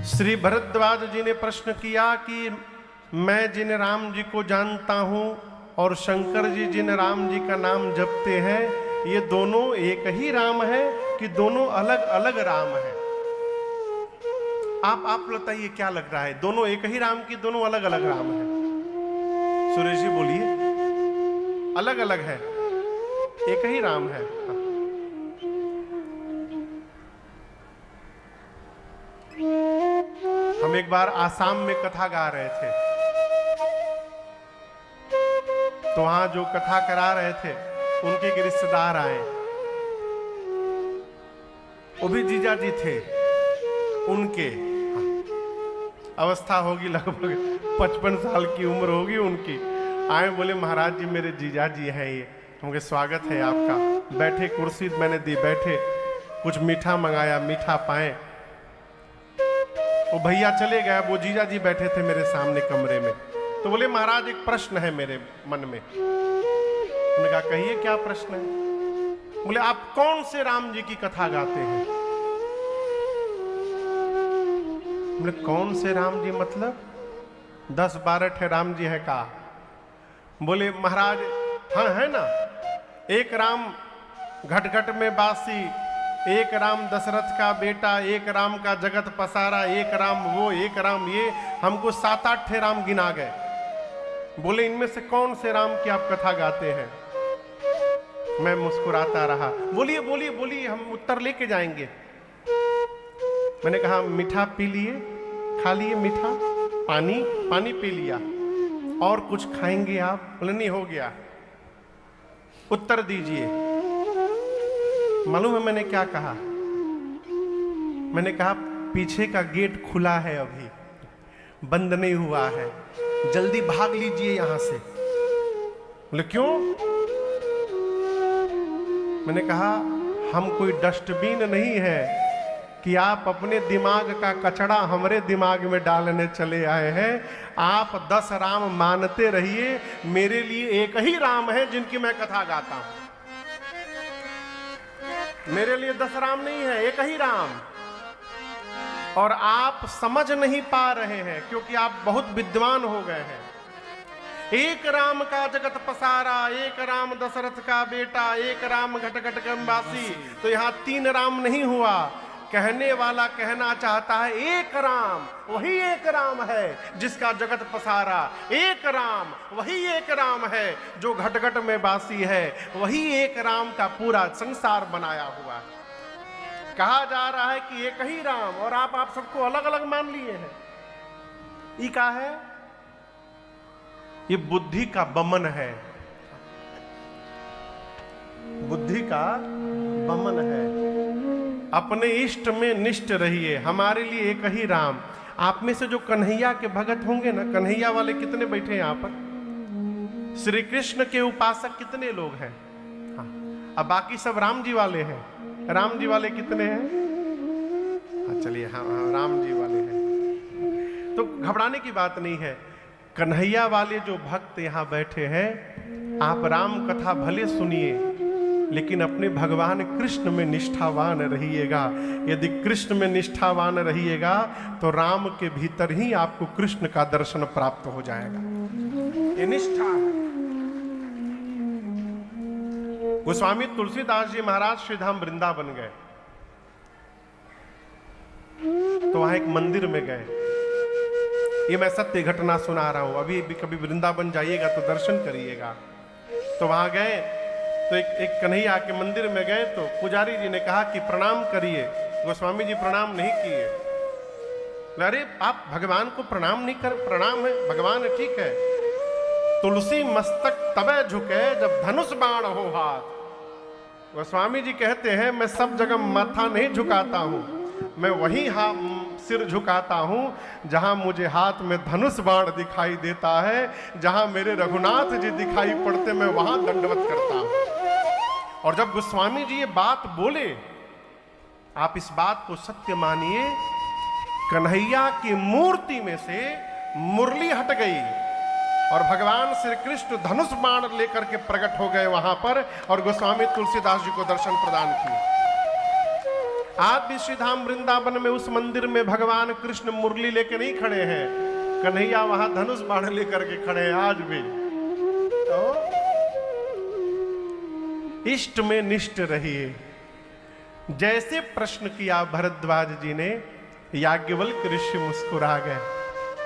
श्री भरद्वाज जी ने प्रश्न किया कि मैं जिन राम जी को जानता हूं और शंकर जी जिन राम जी का नाम जपते हैं, ये दोनों एक ही राम है कि दोनों अलग अलग राम है? आप बताइए क्या लग रहा है, दोनों एक ही राम की दोनों अलग अलग राम है? सुरेश जी बोलिए। अलग अलग है, एक ही राम है। हम एक बार आसाम में कथा गा रहे थे, तो वहां जो कथा करा रहे थे उनके एक रिश्तेदार आए, वो भी जीजा जी थे। उनके अवस्था होगी लगभग 55 साल की उम्र होगी उनकी। आए, बोले महाराज जी मेरे जीजा जी हैं ये, उनके स्वागत है आपका। बैठे, कुर्सी मैंने दी, बैठे, कुछ मीठा मंगाया, मीठा पाए। वो भैया चले गए, वो जीजा जी बैठे थे मेरे सामने कमरे में। तो बोले महाराज एक प्रश्न है मेरे मन में। उन्होंने कहा कहिए क्या प्रश्न है? बोले आप कौन से राम जी की कथा गाते हैं? बोले कौन से राम जी मतलब 10-12 ठे राम जी है का? बोले महाराज हाँ है ना, एक राम घट घट में बासी, एक राम दशरथ का बेटा, एक राम का जगत पसारा, एक राम वो, एक राम ये, हमको 7-8 ठे राम गिना गए। बोले इनमें से कौन से राम की आप कथा गाते हैं? मैं मुस्कुराता रहा। बोलिए बोलिए बोलिए, हम उत्तर लेके जाएंगे। मैंने कहा मीठा पी लिए, खा लिए मीठा, पानी पी लिया, और कुछ खाएंगे आप? बोले नहीं, हो गया। उत्तर दीजिए। मालूम है मैंने क्या कहा? मैंने कहा पीछे का गेट खुला है, अभी बंद नहीं हुआ है, जल्दी भाग लीजिए यहां से। बोले क्यों? मैंने कहा हम कोई डस्टबिन नहीं है कि आप अपने दिमाग का कचरा हमारे दिमाग में डालने चले आए हैं। आप 10 राम मानते रहिए, मेरे लिए एक ही राम है जिनकी मैं कथा गाता हूं। मेरे लिए 10 राम नहीं है, एक ही राम। और आप समझ नहीं पा रहे हैं क्योंकि आप बहुत विद्वान हो गए हैं। एक राम का जगत पसारा, एक राम दशरथ का बेटा, एक राम घट घट गंबासी, तो यहां 3 राम नहीं हुआ। कहने वाला कहना चाहता है एक राम, वही एक राम है जिसका जगत पसारा। एक राम, वही एक राम है जो घट घट में बासी है। वही एक राम का पूरा संसार बनाया हुआ है। कहा जा रहा है कि एक ही राम, और आप सबको अलग अलग मान लिए हैं। ये क्या है? ये बुद्धि का बमन है, बुद्धि का बमन है। अपने इष्ट में निष्ठ रहिए, हमारे लिए एक ही राम। आप में से जो कन्हैया के भगत होंगे ना, कन्हैया वाले कितने बैठे हैं यहाँ पर? श्री कृष्ण के उपासक कितने लोग हैं? हाँ, अब बाकी सब राम जी वाले हैं। राम जी वाले कितने हैं? हाँ चलिए, हाँ राम जी वाले हैं, तो घबराने की बात नहीं है। कन्हैया वाले जो भक्त यहाँ बैठे हैं, आप राम कथा भले सुनिए, लेकिन अपने भगवान कृष्ण में निष्ठावान रहिएगा। यदि कृष्ण में निष्ठावान रहिएगा तो राम के भीतर ही आपको कृष्ण का दर्शन प्राप्त हो जाएगा। ये निष्ठा है। गोस्वामी तुलसीदास जी महाराज श्रीधाम वृंदावन गए, तो वहां एक मंदिर में गए। ये मैं सत्य घटना सुना रहा हूं। अभी भी कभी वृंदावन जाइएगा तो दर्शन करिएगा। तो वहां गए तो एक कन्हैया के मंदिर में गए, तो पुजारी जी ने कहा कि प्रणाम करिए। गोस्वामी जी प्रणाम नहीं किए। अरे आप भगवान को प्रणाम नहीं कर? प्रणाम है, भगवान है, ठीक है। तुलसी मस्तक तबे झुके जब धनुष बाण हो हाथ। गोस्वामी जी कहते हैं मैं सब जगह माथा नहीं झुकाता हूं, मैं वही सिर झुकाता हूं जहां मुझे हाथ में धनुष बाण दिखाई देता है। जहां मेरे रघुनाथ जी दिखाई पड़ते, मैं वहां दंडवत करता हूं। और जब गोस्वामी जी ये बात बोले, आप इस बात को सत्य मानिए, कन्हैया की मूर्ति में से मुरली हट गई और भगवान श्री कृष्ण धनुष बाण लेकर के प्रकट हो गए वहां पर, और गोस्वामी तुलसीदास जी को दर्शन प्रदान किए। आज भी श्री धाम वृंदावन में उस मंदिर में भगवान कृष्ण मुरली लेके नहीं खड़े हैं, कन्हैया वहां धनुष बाण लेकर के खड़े हैं आज भी। तो इष्ट में निष्ठ रहिए। जैसे प्रश्न किया भरद्वाज जी ने, याज्ञवल्क्य ऋषि मुस्कुरा गए।